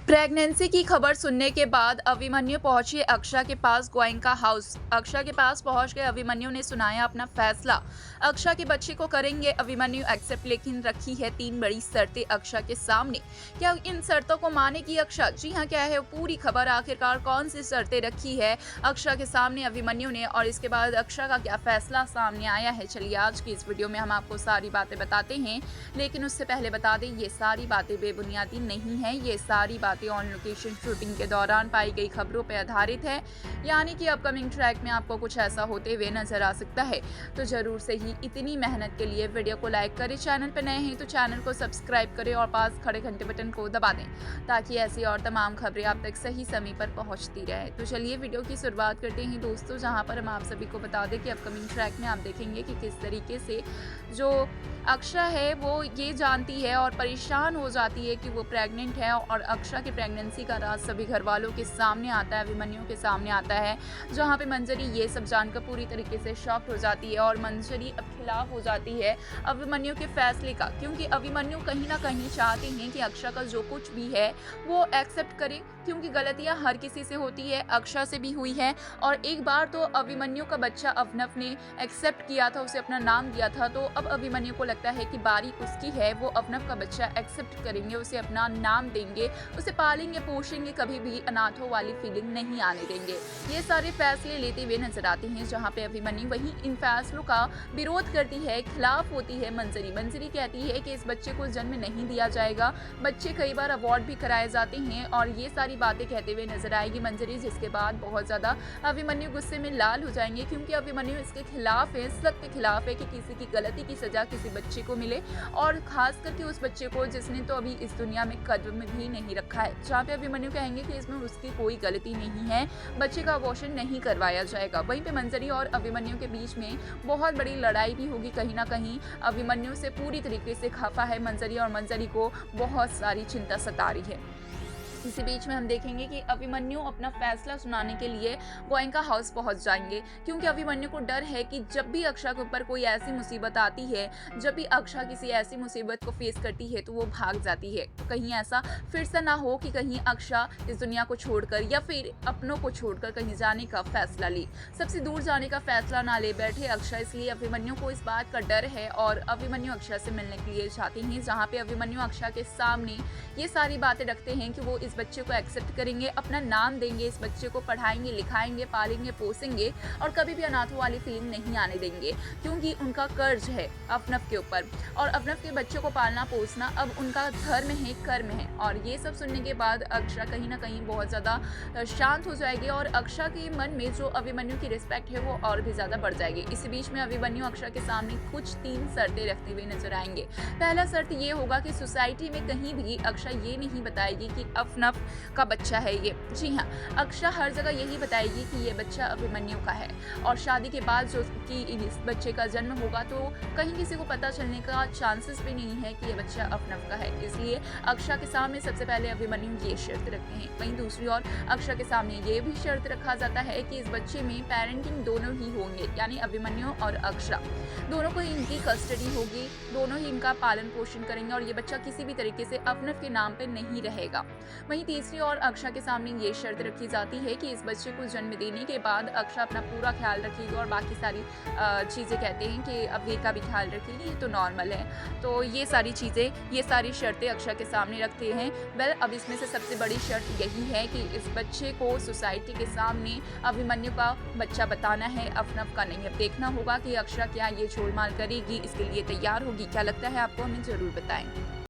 Pregnancy की खबर सुनने के बाद अभिमन्यु पहुंचे अक्षा के पास गोयनका हाउस। अक्षा के पास पहुंच गए अभिमन्यु ने सुनाया अपना फैसला। अक्षा के बच्चे को करेंगे अभिमन्यु एक्सेप्ट, लेकिन रखी है 3 बड़ी शर्तें अक्षा के सामने। क्या इन शर्तों को मानेगी अक्षा? जी हाँ, क्या है पूरी खबर, आखिरकार कौन सी शर्तें रखी है अक्षा के सामने अभिमन्यु ने, और इसके बाद अक्षा का क्या फैसला सामने आया है। चलिए आज की इस वीडियो में हम आपको सारी बातें बताते हैं, लेकिन उससे पहले बता दें ये सारी बातें बेबुनियादी नहीं है। ये सारी बातें ऑन लोकेशन शूटिंग के दौरान पाई गई खबरों पर आधारित है, यानी कि अपकमिंग ट्रैक में आपको कुछ ऐसा होते हुए नजर आ सकता है। तो जरूर से ही इतनी मेहनत के लिए वीडियो को लाइक करें, चैनल पर नए हैं तो चैनल को सब्सक्राइब करें और पास खड़े घंटे बटन को दबा दें, ताकि ऐसी और तमाम खबरें आप तक सही समय पर पहुंचती रहे। तो चलिए वीडियो की शुरुआत करते हैं दोस्तों, जहां पर हम आप सभी को बता दें कि अपकमिंग ट्रैक में आप देखेंगे कि किस तरीके से जो अक्षा है वो ये जानती है और परेशान हो जाती है कि वो प्रेग्नेंट है, और अक्षा की प्रेगनेंसी का राज सभी घर वालों के सामने आता है, अभिमन्यु के सामने आता है, जहाँ पे मंजरी ये सब जानकर पूरी तरीके से शॉक्ड हो जाती है और मंजरी अब खिलाफ हो जाती है अभिमन्यु के फैसले का, क्योंकि अभिमन्यु कहीं ना कहीं चाहते हैं कि अक्षा का जो कुछ भी है वो एक्सेप्ट करे, क्योंकि गलतियां हर किसी से होती है, अक्षा से भी हुई है। और एक बार तो अभिमन्यु का बच्चा अवनव ने एक्सेप्ट किया था, उसे अपना नाम दिया था, तो अब अभिमन्यु को लगता है कि बारी उसकी है, वो अवनव का बच्चा एक्सेप्ट करेंगे, उसे अपना नाम देंगे, उसे पालेंगे पोषेंगे, कभी भी अनाथों वाली फीलिंग नहीं आने देंगे। ये सारे फैसले लेते हुए नजर आते हैं, जहाँ पे अभिमन्यु वही इन फैसलों का विरोध करती है, खिलाफ होती है मंजरी। मंजरी कहती है कि इस बच्चे को जन्म नहीं दिया जाएगा, बच्चे कई बार अवार्ड भी कराए जाते हैं, और ये सारी बातें कहते हुए नजर आएगी मंजरी, जिसके बाद बहुत ज्यादा अभिमन्यु गुस्से में लाल हो जाएंगे, क्योंकि अभिमन्यु इसके खिलाफ है, सबके खिलाफ है कि किसी की गलती की सजा किसी बच्चे को मिले, और खास करके उस बच्चे को जिसने तो अभी इस दुनिया में कदम भी नहीं रखा है। जहाँ पे अभिमन्यु कहेंगे कि इसमें उसकी कोई गलती नहीं है, बच्चे का अबॉर्शन नहीं करवाया जाएगा। वहीं पे मंजरी और अभिमन्यु के बीच में बहुत बड़ी लड़ाई भी होगी, कहीं ना कहीं अभिमन्यु से पूरी तरीके से खफा है मंजरी, और मंजरी को बहुत सारी चिंता सता रही है। इसी बीच में हम देखेंगे कि अभिमन्यु अपना फैसला सुनाने के लिए गोयनका हाउस पहुंच जाएंगे, क्योंकि अभिमन्यु को डर है कि जब भी अक्षा के ऊपर कोई ऐसी मुसीबत आती है, जब भी अक्षा किसी ऐसी मुसीबत को फेस करती है तो वो भाग जाती है। तो कहीं ऐसा फिर से ना हो कि कहीं अक्षा इस दुनिया को छोड़कर या फिर अपनों को छोड़कर कहीं जाने का फैसला ले, सबसे दूर जाने का फैसला ना ले बैठे अक्षा, इसलिए अभिमन्यु को इस बात का डर है, और अभिमन्यु अक्षा से मिलने के लिए चाहते हैं, जहाँ पे अभिमन्यु अक्षा के सामने ये सारी बातें रखते हैं कि वो इस बच्चे को एक्सेप्ट करेंगे, अपना नाम देंगे, इस बच्चे को पढ़ाएंगे लिखाएंगे पालेंगे पोसेंगे, और कभी भी अनाथों वाली फीलिंग नहीं आने देंगे, क्योंकि उनका कर्ज है अवनव के ऊपर, और अवनव के बच्चे को पालना पोसना अब उनका धर्म है, कर्म है। और ये सब सुनने के बाद अक्षा कहीं ना कहीं बहुत ज्यादा शांत हो जाएगी, और अक्षा के मन में जो अभिमन्यु की रिस्पेक्ट है वो और भी ज्यादा बढ़ जाएगी। इसी बीच में अभिमन्यु अक्षा के सामने कुछ 3 शर्तें रखते हुए नजर आएंगे। पहला शर्त ये होगा कि सोसाइटी में कहीं भी अक्षा ये नहीं बताएगी कि अवनव का बच्चा है ये। जी हाँ, अक्षा हर जगह यही बताएगी कि ये बच्चा अभिमन्यु का है, और शादी के बाद जो कि इस बच्चे का जन्म होगा तो कहीं किसी को पता चलने का चांसेस भी नहीं है कि ये बच्चा अवनव का है, इसलिए अक्षा के सामने सबसे पहले अभिमन्यु ये शर्त रखते हैं। वहीं दूसरी ओर अक्षा के सामने ये भी शर्त रखा जाता है कि इस बच्चे में पेरेंटिंग दोनों ही होंगे, यानी अभिमन्यु और अक्षा दोनों को ही इनकी कस्टडी होगी, दोनों ही इनका पालन पोषण करेंगे, और ये बच्चा किसी भी तरीके से अवनव के नाम पे नहीं रहेगा। वहीं तीसरी और अक्षा के सामने ये शर्त रखी जाती है कि इस बच्चे को जन्म देने के बाद अक्षा अपना पूरा ख्याल रखेगी, और बाकी सारी चीज़ें कहते हैं कि अभी का भी ख्याल रखेगी, ये तो नॉर्मल है। तो ये सारी चीज़ें, ये सारी शर्तें अक्षा के सामने रखते हैं। वेल, अब इसमें से सबसे बड़ी शर्त यही है कि इस बच्चे को सोसाइटी के सामने अभिमन्यु का बच्चा बताना है, अवनव का नहीं। अब देखना होगा कि अक्षा क्या ये छोड़माल करेगी, इसके लिए तैयार होगी। क्या लगता है आपको? हमें ज़रूर बताएं।